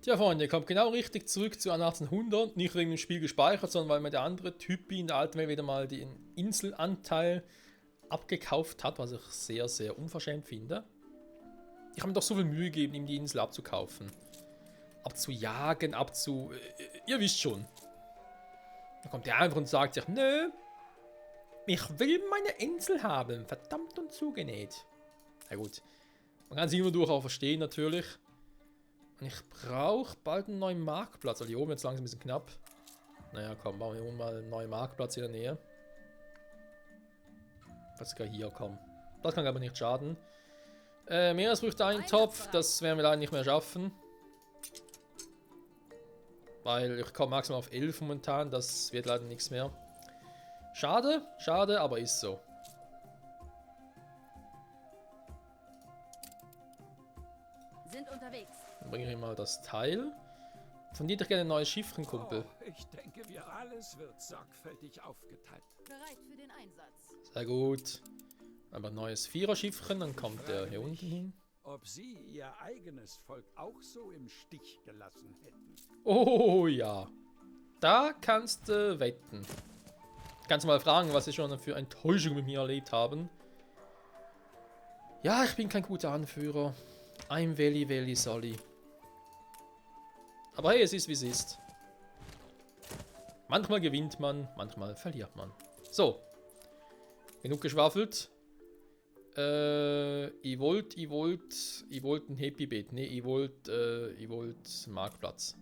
Tja, Freunde, kommt genau richtig zurück zu 1800. Nicht wegen dem Spiel gespeichert, sondern weil mir der andere Typi in der alten Welt wieder mal den Inselanteil abgekauft hat, was ich sehr, sehr unverschämt finde. Ich habe mir doch so viel Mühe gegeben, ihm die Insel abzukaufen. Abzujagen, ihr wisst schon. Dann kommt der einfach und sagt sich, nö, ich will meine Insel haben. Verdammt und zugenäht. Na gut. Man kann es immer durch auch verstehen, natürlich. Und ich brauche bald einen neuen Marktplatz. Also hier oben jetzt langsam ein bisschen knapp. Naja, komm, bauen wir hier mal einen neuen Marktplatz in der Nähe. Was sogar hier, komm. Das kann aber nicht schaden. Meeresfrüchte Eintopf, das werden wir leider nicht mehr schaffen. Weil ich komme maximal auf 11 momentan, das wird leider nichts mehr. Schade, schade, aber ist so. Sind unterwegs. Dann bringe ich mal das Teil. Von dir hätte ich gerne ein neues Schiffchen, Kumpel. Oh, ich denke, wir alles wird sorgfältig aufgeteilt. Bereit für den Einsatz. Sehr gut. Aber ein neues Viererschiffchen, dann kommt der hier unten hin. Ob Sie Ihr eigenes Volk auch so im Stich gelassen hätten? Oh ja. Da kannst du wetten. Kannst du mal fragen, was sie schon für Enttäuschung mit mir erlebt haben. Ja, ich bin kein guter Anführer. I'm very sorry. Aber hey, es ist wie es ist. Manchmal gewinnt man, manchmal verliert man. So. Genug geschwafelt. Ich wollt ein Happy Bed. Ne, ich wollt Marktplatz.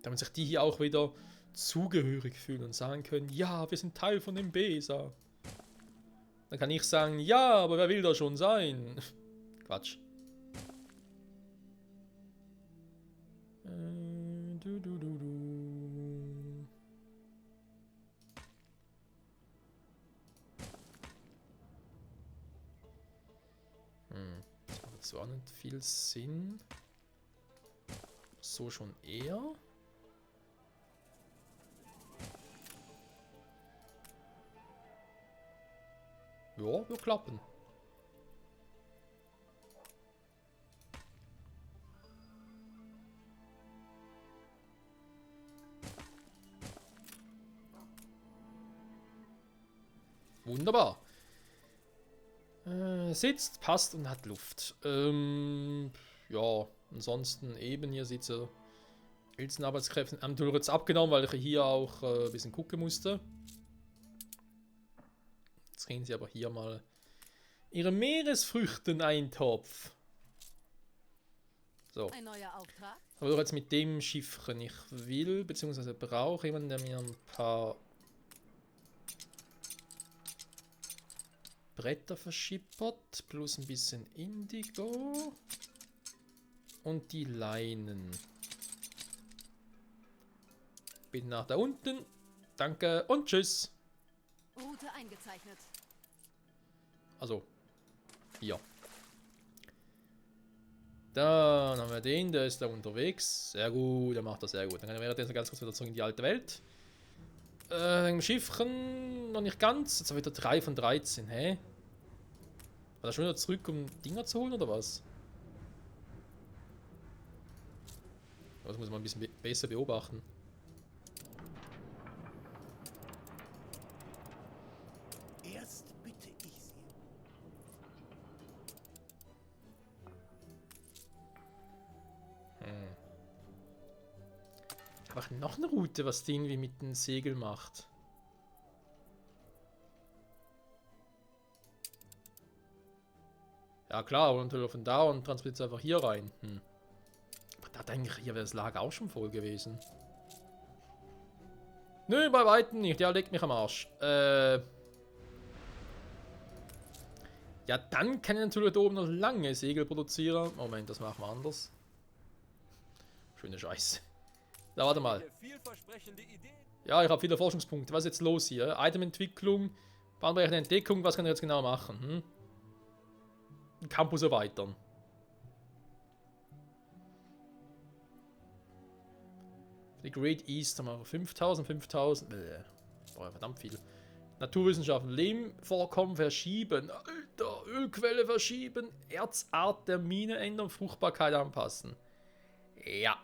Damit sich die hier auch wieder zugehörig fühlen und sagen können, ja, wir sind Teil von dem Besa. Dann kann ich sagen, ja, aber wer will da schon sein? Quatsch. Das macht zwar nicht viel Sinn. So schon eher. Ja, wird klappen. Wunderbar. Sitzt, passt und hat Luft. Ja, ansonsten eben hier sieht so Arbeitskräfte am Tour jetzt abgenommen, weil ich hier auch ein bisschen gucken musste. Jetzt kriegen sie aber hier mal ihre Meeresfrüchten-Eintopf. So. Ein neuer Auftrag. Aber doch jetzt mit dem Schiffchen. Ich will, beziehungsweise brauche jemanden, der mir ein paar Bretter verschippert, plus ein bisschen Indigo und die Leinen. Bitte nach da unten. Danke und tschüss. Route eingezeichnet. Also, hier. Dann haben wir den, der ist da unterwegs. Sehr gut, der macht das sehr gut. Dann können wir jetzt ganz kurz wieder zurück in die alte Welt. Im Schiffchen noch nicht ganz. Jetzt haben wir wieder 3 von 13, hä? War er schon wieder zurück, um Dinger zu holen, oder was? Das muss man ein bisschen besser beobachten. Erst bitte ich Sie. Aber noch eine Route, was die irgendwie mit dem Segel macht. Ja klar, und von da und transportiert es einfach hier rein. Aber da denke ich, hier wäre das Lager auch schon voll gewesen. Nö, bei Weitem nicht. Der legt mich am Arsch. Ja, dann kann ich natürlich da oben noch lange Segel produzieren. Moment, das machen wir anders. Schöne Scheiße. Da, warte mal. Ja, ich habe viele Forschungspunkte. Was ist jetzt los hier? Itementwicklung, bahnbrechende Entdeckung. Was kann ich jetzt genau machen? Campus erweitern. Für die Great East haben wir 5000, 5000. Boah, verdammt viel. Naturwissenschaften. Lehmvorkommen verschieben. Alter, Ölquelle verschieben. Erzart der Mine ändern. Fruchtbarkeit anpassen. Ja.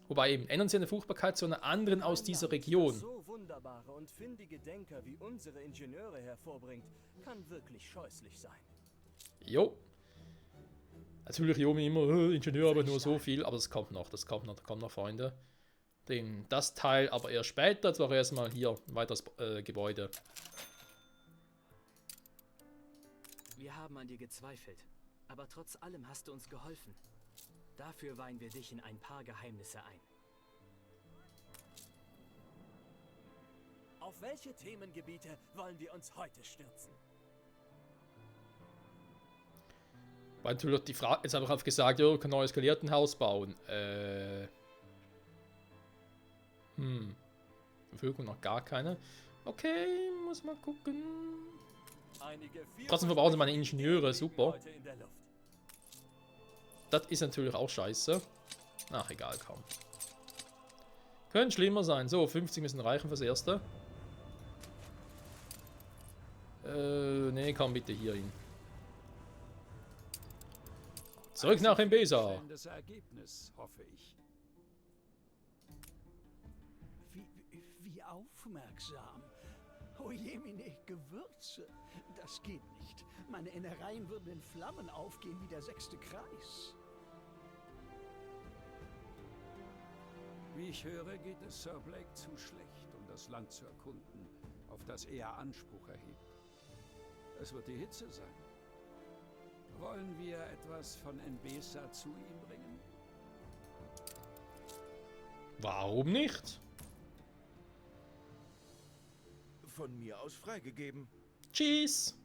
Wobei eben, ändern Sie eine Fruchtbarkeit zu einer anderen aus dieser Region. So wunderbare und findige Denker wie unsere Ingenieure hervorbringt, kann wirklich scheußlich sein. Jo. Natürlich hier oben immer, Ingenieur, aber nur so viel, aber das kommt noch, Freunde. Das Teil aber erst später, jetzt war erstmal hier ein weiteres Gebäude. Wir haben an dir gezweifelt, aber trotz allem hast du uns geholfen. Dafür weihen wir dich in ein paar Geheimnisse ein. Auf welche Themengebiete wollen wir uns heute stürzen? Weil natürlich die Frage, jetzt habe ich einfach gesagt, ja, ich kann ein neues Gelehrtenhaus bauen. Verfügung noch gar keine. Okay, muss mal gucken. Trotzdem verbauen sie meine Ingenieure, super. Das ist natürlich auch scheiße. Ach, egal, kaum. Könnte schlimmer sein. So, 50 müssen reichen fürs Erste. Nee, komm bitte hier hin. Zurück nach Embesa. Das Ergebnis, hoffe ich. Wie aufmerksam. Oh jemine, Gewürze. Das geht nicht. Meine Innereien würden in Flammen aufgehen wie der 6. Kreis. Wie ich höre, geht es Sir Blake zu schlecht, um das Land zu erkunden, auf das er Anspruch erhebt. Es wird die Hitze sein. Wollen wir etwas von Embesa zu ihm bringen? Warum nicht? Von mir aus freigegeben. Tschüss.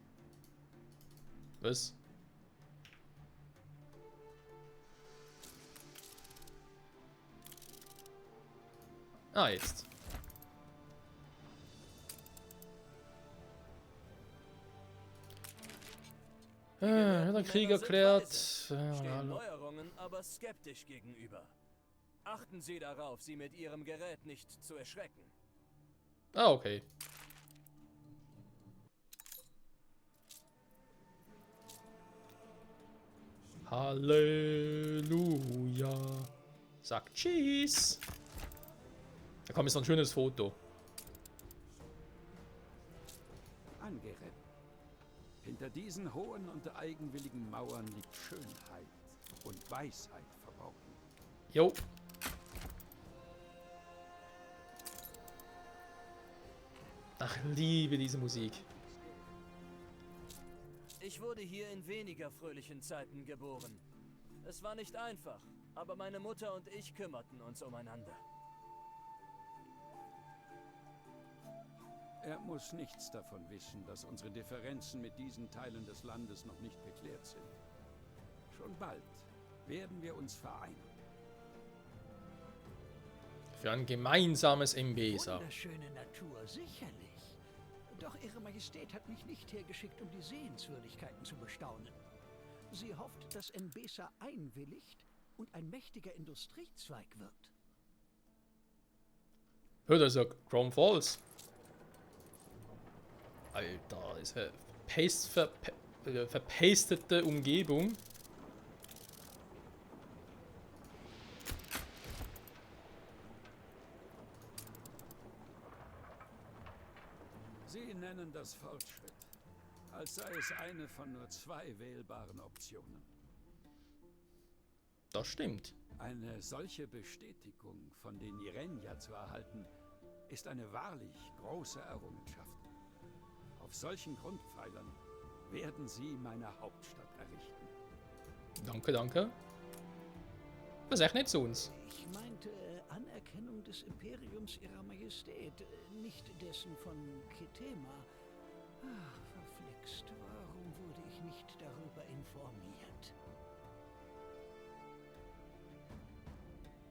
Was? Ah, jetzt. Hat der Krieg erklärt. Stehen Neuerungen aber skeptisch gegenüber. Achten Sie darauf, sie mit Ihrem Gerät nicht zu erschrecken. Ah, okay. Halleluja. Sag Tschüss. Da kommt jetzt noch ein schönes Foto. Angerettet. Hinter diesen hohen und eigenwilligen Mauern liegt Schönheit und Weisheit verborgen. Jo. Ach, liebe diese Musik. Ich wurde hier in weniger fröhlichen Zeiten geboren. Es war nicht einfach, aber meine Mutter und ich kümmerten uns umeinander. Er muss nichts davon wissen, dass unsere Differenzen mit diesen Teilen des Landes noch nicht geklärt sind. Schon bald werden wir uns vereinen. Für ein gemeinsames Embesa. Wunderschöne Natur, sicherlich. Doch Ihre Majestät hat mich nicht hergeschickt, um die Sehenswürdigkeiten zu bestaunen. Sie hofft, dass Embesa einwilligt und ein mächtiger Industriezweig wird. Hör, das ist ja Chrome Falls. Alter, das ist eine verpastete Umgebung. Sie nennen das Fortschritt, als sei es eine von nur 2 wählbaren Optionen. Das stimmt. Eine solche Bestätigung von den Irenja zu erhalten, ist eine wahrlich große Errungenschaft. Auf solchen Grundpfeilern werden sie meine Hauptstadt errichten. Danke, danke. Das ist echt nicht zu uns. Ich meinte Anerkennung des Imperiums Ihrer Majestät, nicht dessen von Kitema. Ach, verflixt, warum wurde ich nicht darüber informiert?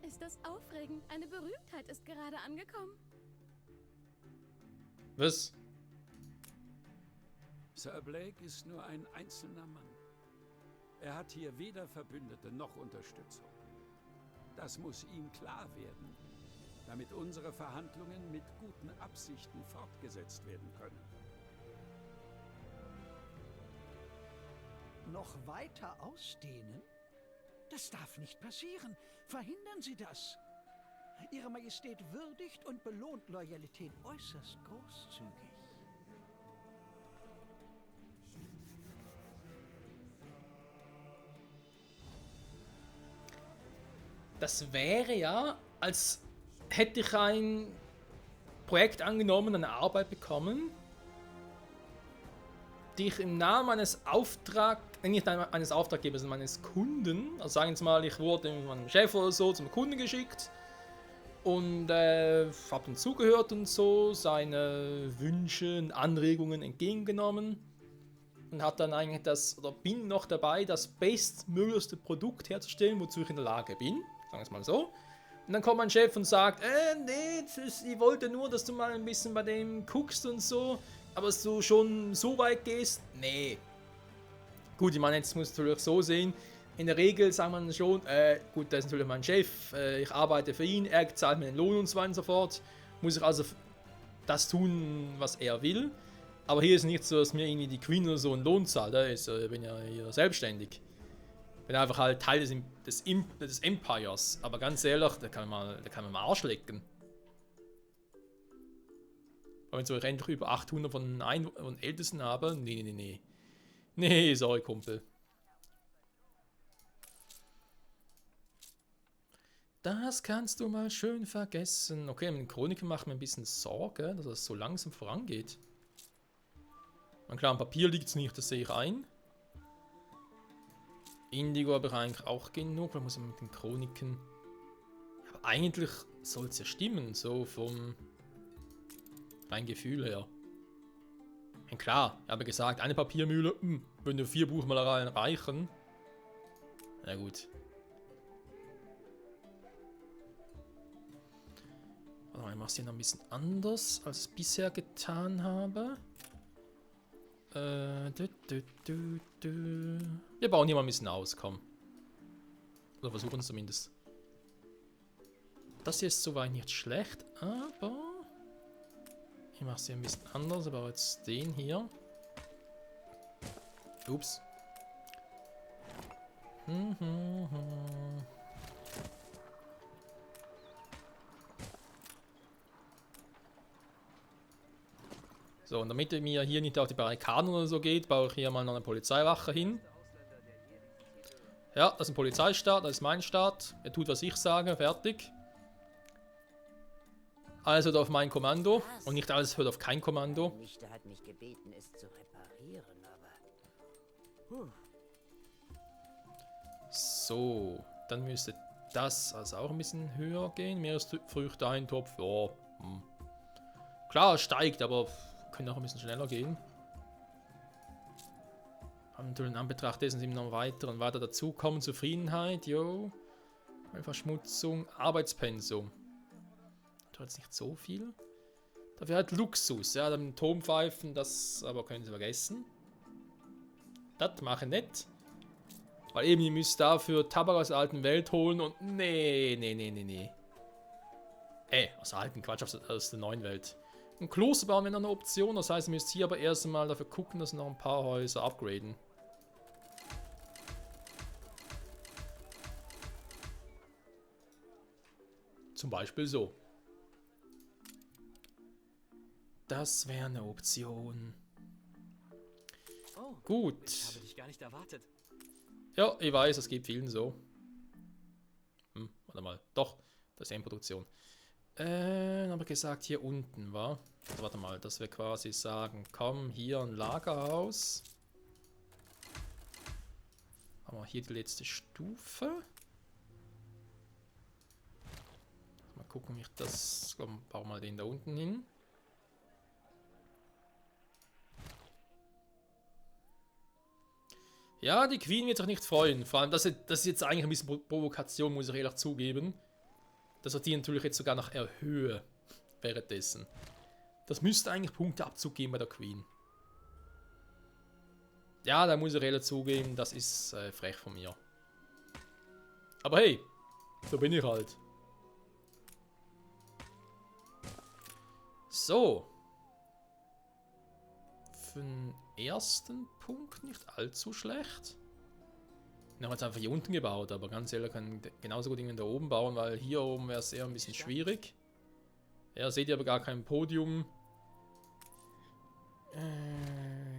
Ist das aufregend? Eine Berühmtheit ist gerade angekommen. Was? Sir Blake ist nur ein einzelner Mann. Er hat hier weder Verbündete noch Unterstützung. Das muss ihm klar werden. damit unsere Verhandlungen mit guten Absichten fortgesetzt werden können. Noch weiter ausdehnen? Das darf nicht passieren. Verhindern Sie das. Ihre Majestät würdigt und belohnt Loyalität äußerst großzügig. Das wäre ja, als hätte ich ein Projekt angenommen, eine Arbeit bekommen, die ich im Namen eines nicht eines Auftraggebers, sondern meines Kunden, also sagen wir mal, ich wurde mit meinem Chef oder so zum Kunden geschickt und habe ihm zugehört und so, seine Wünsche und Anregungen entgegengenommen und hat dann eigentlich bin noch dabei, das bestmöglichste Produkt herzustellen, wozu ich in der Lage bin, sagen wir es mal so. Und dann kommt mein Chef und sagt, nee, ich wollte nur, dass du mal ein bisschen bei dem guckst und so, aber dass du schon so weit gehst, nee. Gut, ich meine, jetzt muss es natürlich so sehen, in der Regel sagt man schon, gut, das ist natürlich mein Chef, ich arbeite für ihn, er zahlt mir den Lohn und so weiter und so fort, muss ich also das tun, was er will. Aber hier ist nicht so, dass mir irgendwie die Queen oder so einen Lohn zahlt, ich bin ja hier selbstständig. Ich bin einfach halt Teil des Empires, aber ganz ehrlich, da kann man mal Arsch lecken. Aber wenn so ich endlich über 800 von Ältesten habe, nee. Nee, sorry, Kumpel. Das kannst du mal schön vergessen. Okay, mit den Chroniken macht mir ein bisschen Sorge, dass das so langsam vorangeht. Man klar, am Papier liegt es nicht, das sehe ich ein. Indigo habe ich eigentlich auch genug, weil muss man mit den Chroniken. Aber eigentlich soll es ja stimmen, so vom rein Gefühl her. Und klar, ich habe gesagt, eine Papiermühle, wenn 4 Buchmalereien reichen. Na gut. Ich mache es hier noch ein bisschen anders, als ich es bisher getan habe. Wir bauen hier mal ein bisschen aus, komm. Oder versuchen es zumindest. Das hier ist soweit nicht schlecht, aber ich mache es hier ein bisschen anders, aber jetzt den hier. Ups. So, und damit mir hier nicht auf die Barrikaden oder so geht, baue ich hier mal noch eine Polizeiwache hin. Ja, das ist ein Polizeistaat, das ist mein Staat. Er tut, was ich sage, fertig. Alles hört auf mein Kommando und nicht alles hört auf kein Kommando. Die Nichte hat mich gebeten, es zu reparieren, aber... So, dann müsste das also auch ein bisschen höher gehen. Meeresfrüchte, Eintopf, ja. Klar, es steigt, aber können auch ein bisschen schneller gehen. Haben natürlich in Anbetracht dessen sind noch weiter und weiter dazukommen. Zufriedenheit, jo. Verschmutzung, Arbeitspensum. Da jetzt nicht so viel. Dafür halt Luxus, ja, dann Turmpfeifen, das aber können Sie vergessen. Das mache ich nicht. Weil eben, ihr müsst dafür Tabak aus der alten Welt holen und nee. Aus der alten, Quatsch, aus der neuen Welt. Ein Kloster bauen wir noch eine Option, das heißt, ihr müsst hier aber erst einmal dafür gucken, dass noch ein paar Häuser upgraden. Zum Beispiel so. Das wäre eine Option. Oh, gut. Ich habe dich gar nicht erwartet. Ja, ich weiß, es geht vielen so. Warte mal. Doch, das ist eine Produktion. Dann habe ich gesagt, hier unten war. Also, warte mal, dass wir quasi sagen, komm, hier ein Lagerhaus. Haben wir hier die letzte Stufe. Mal gucken, wie ich das. Komm, bauen wir mal den da unten hin. Ja, die Queen wird sich nicht freuen. Vor allem, das ist jetzt eigentlich ein bisschen Provokation, muss ich ehrlich zugeben. Dass ich die natürlich jetzt sogar noch erhöhe währenddessen. Das müsste eigentlich Punkteabzug geben bei der Queen. Ja, da muss ich ehrlich zugeben, das ist frech von mir. Aber hey, so bin ich halt. So. Für den ersten Punkt nicht allzu schlecht. Ich habe jetzt einfach hier unten gebaut, aber ganz ehrlich, kann genauso gut da oben bauen, weil hier oben wäre es eher ein bisschen schwierig. Ja, seht ihr aber gar kein Podium.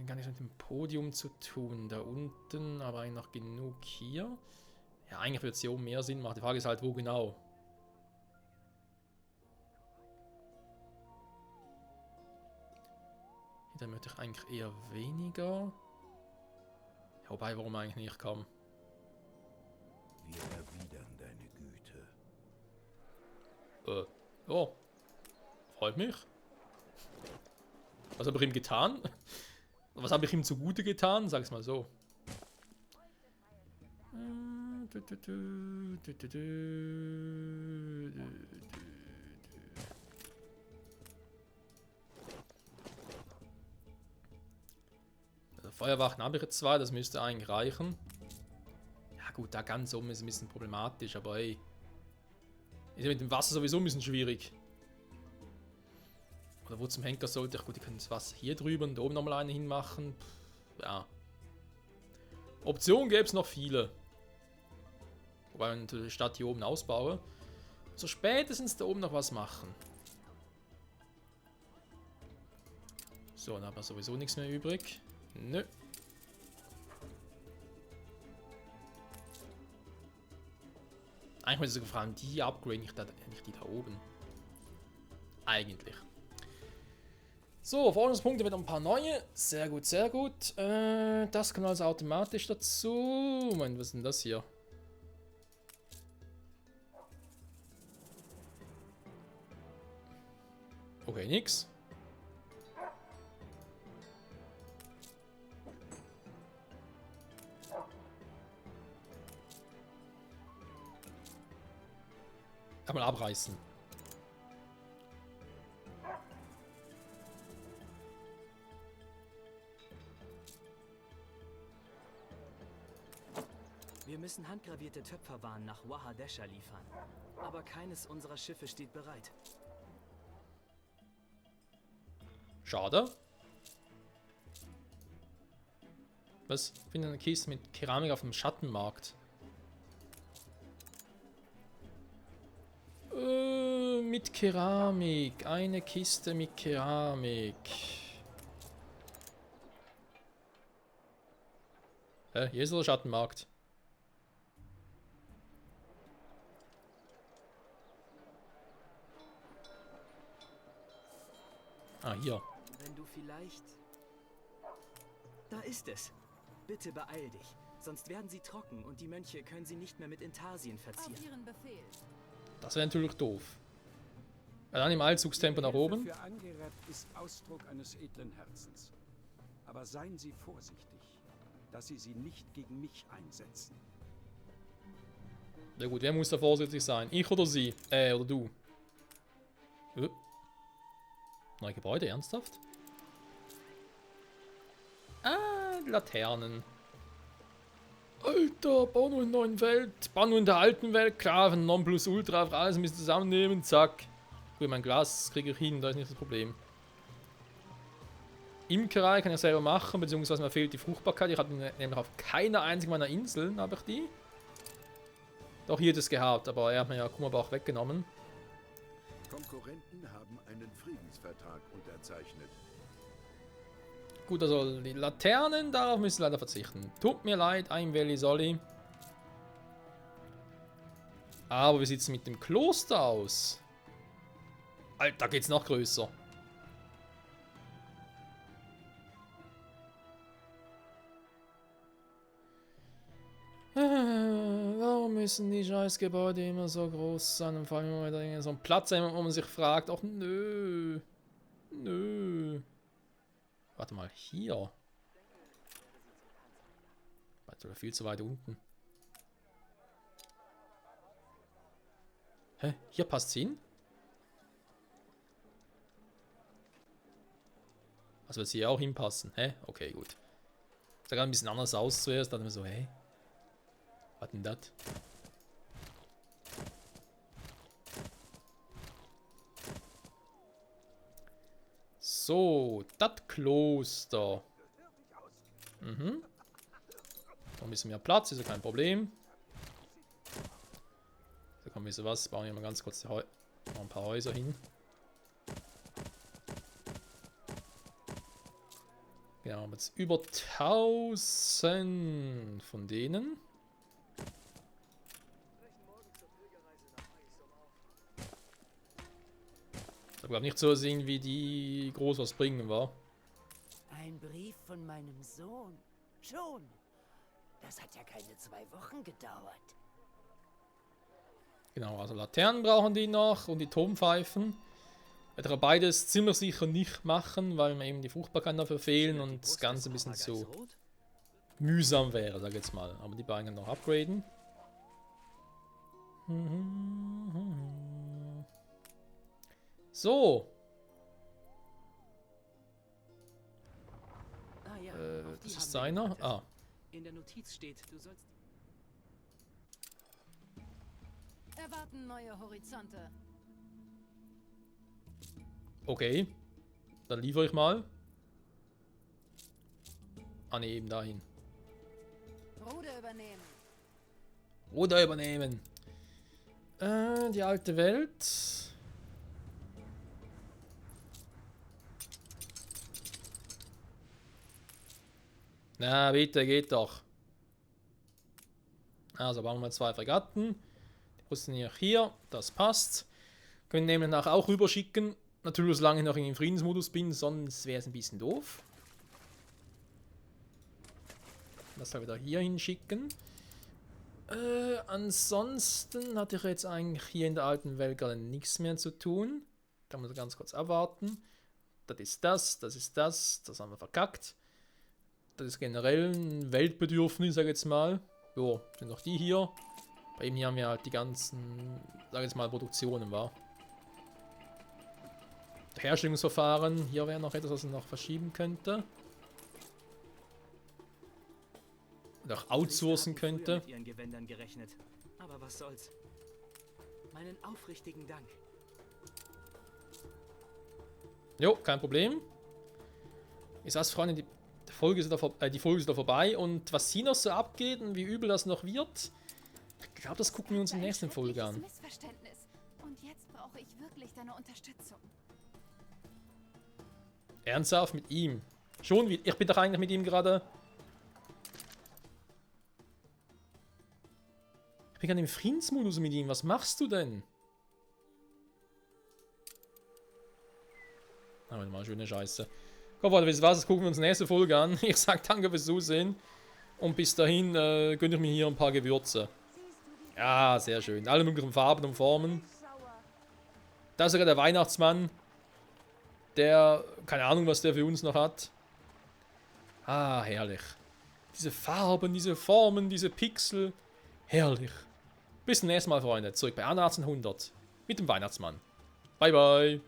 Gar nichts mit dem Podium zu tun. Da unten, aber eigentlich noch genug hier. Ja, eigentlich würde es hier oben mehr Sinn machen. Die Frage ist halt, wo genau. Hier möchte ich eigentlich eher weniger. Ja, wobei, warum eigentlich nicht kommen? Wir erwidern deine Güte. Oh. Freut mich. Was habe ich ihm getan? Was habe ich ihm zugute getan? Sag's mal so. Also Feuerwachen habe ich jetzt 2, das müsste eigentlich reichen. Ja gut, da ganz oben ist ein bisschen problematisch, aber ey. Ist ja mit dem Wasser sowieso ein bisschen schwierig. Oder wo zum Henker sollte ich? Gut, die können das Wasser hier drüber und da oben nochmal eine hinmachen. Ja. Optionen gäbe es noch viele. Wobei ich die Stadt hier oben ausbaue. So spätestens da oben noch was machen. So, dann haben wir sowieso nichts mehr übrig. Nö. Eigentlich muss ich sogar fragen, die upgraden, nicht die da oben. Eigentlich. So, Forschungspunkte wieder ein paar neue. Sehr gut, sehr gut. Das kommt also automatisch dazu. Moment, was ist denn das hier? Okay, nix. Kann man abreißen. Wir müssen handgravierte Töpferwaren nach Wahadesha liefern. Aber keines unserer Schiffe steht bereit. Schade. Was? Ich finde eine Kiste mit Keramik auf dem Schattenmarkt. Mit Keramik. Eine Kiste mit Keramik. Hier ist der Schattenmarkt. Ah, hier. Wenn du vielleicht... Da ist es. Bitte beeil dich, sonst werden sie trocken und die Mönche können sie nicht mehr mit Intarsien verzieren. Auf Ihren Befehl. Das wäre natürlich doof. Ja, dann im Eilzugstempo nach oben. Für Angeret ist Ausdruck eines edlen Herzens. Aber seien Sie vorsichtig, dass Sie sie nicht gegen mich einsetzen. Ja gut, wer muss da vorsichtig sein? Ich oder sie? Oder du? Neue Gebäude, ernsthaft? Ah, Laternen. Alter, bau nur in der neuen Welt. Bau nur in der alten Welt. Klar, von Nonplusultra, auf alles müssen zusammennehmen. Zack. Gut, mein Glas kriege ich hin, da ist nicht das Problem. Imkerei kann ich selber machen, beziehungsweise mir fehlt die Fruchtbarkeit. Ich habe nämlich auf keiner einzigen meiner Inseln, habe ich die. Doch hier das gehabt, aber er hat mir ja Kummerbach weggenommen. Konkurrenten haben einen Friedensvertrag unterzeichnet. Gut, also die Laternen, darauf müssen wir leider verzichten. Tut mir leid, ein Valley Solly. Aber wie sieht es mit dem Kloster aus? Alter, da geht's noch größer. Warum müssen die Scheißgebäude immer so groß sein? Und vor allem immer wieder so ein Platz, wo man sich fragt, ach nö. Nö. Warte mal, hier. Warte, viel zu weit unten. Hä? Hier passt's hin? Also wird hier auch hinpassen. Hä? Okay, gut. Sah gerade ein bisschen anders aus zuerst. Dann so, hä? Was denn das? So, das Kloster. Mhm. Noch ein bisschen mehr Platz, ist ja kein Problem. So, komm, wisst ihr was? Bauen wir mal ganz kurz noch ein paar Häuser hin. Genau, haben jetzt über 1000 von denen. Ich glaube nicht so sehen, wie die groß was bringen war. Ein Brief von meinem Sohn. Schon. Das hat ja keine 2 Wochen gedauert. Genau, also Laternen brauchen die noch und die Turmpfeifen. Werde aber beides ziemlich sicher nicht machen, weil mir eben die Fruchtbarkeit dafür fehlen und das Ganze ein bisschen zu mühsam wäre, sag ich jetzt mal. Aber die beiden noch upgraden. So. Ah ja, auf die Das haben ist wir seiner. gewartet. Ah, In der Notiz steht, du sollst... Erwarten neue Horizonte. okay. Dann liefere ich mal. Ah ne, eben dahin. Ruder übernehmen. Ruder übernehmen. Die alte Welt. Na, bitte, geht doch. Also bauen wir 2 Fregatten. Die rüsten hier, das passt. Können nämlich nachher auch rüberschicken. Natürlich, solange ich noch in den Friedensmodus bin, sonst wäre es ein bisschen doof. Das halt wieder hier hinschicken. Ansonsten hatte ich jetzt eigentlich hier in der alten Welt gerade nichts mehr zu tun. Da muss ich ganz kurz abwarten. Das ist das, das ist das, das haben wir verkackt. Das ist generell ein Weltbedürfnis, sag ich jetzt mal. Jo, sind noch die hier. Bei ihm hier haben wir halt die ganzen, sag ich jetzt mal, Produktionen, war. Herstellungsverfahren, hier wäre noch etwas, was ich noch verschieben könnte. Oder auch outsourcen könnte. Mit ihren Gewändern gerechnet. Aber was soll's. Meinen aufrichtigen Dank. Jo, kein Problem. Ich sag's, Freunde, die Folge ist da vorbei. Und was hier noch so abgeht und wie übel das noch wird, ich glaube, das gucken wir uns in der nächsten Folge an. Missverständnis. Und jetzt brauche ich wirklich deine Unterstützung. Ernsthaft mit ihm. Schon wieder. Ich bin doch eigentlich mit ihm gerade. Ich bin gerade im Friedensmodus mit ihm. Was machst du denn? Aber mal schöne Scheiße. Komm, warte, wisst ihr was? Das gucken wir uns in der nächsten Folge an. Ich sag danke fürs Zusehen. Und bis dahin gönne ich mir hier ein paar Gewürze. Ja, sehr schön. Alle möglichen Farben und Formen. Da ist sogar der Weihnachtsmann. Der, keine Ahnung, was der für uns noch hat. Ah, herrlich. Diese Farben, diese Formen, diese Pixel. Herrlich. Bis zum nächsten Mal, Freunde. Zurück bei 1800 mit dem Weihnachtsmann. Bye, bye.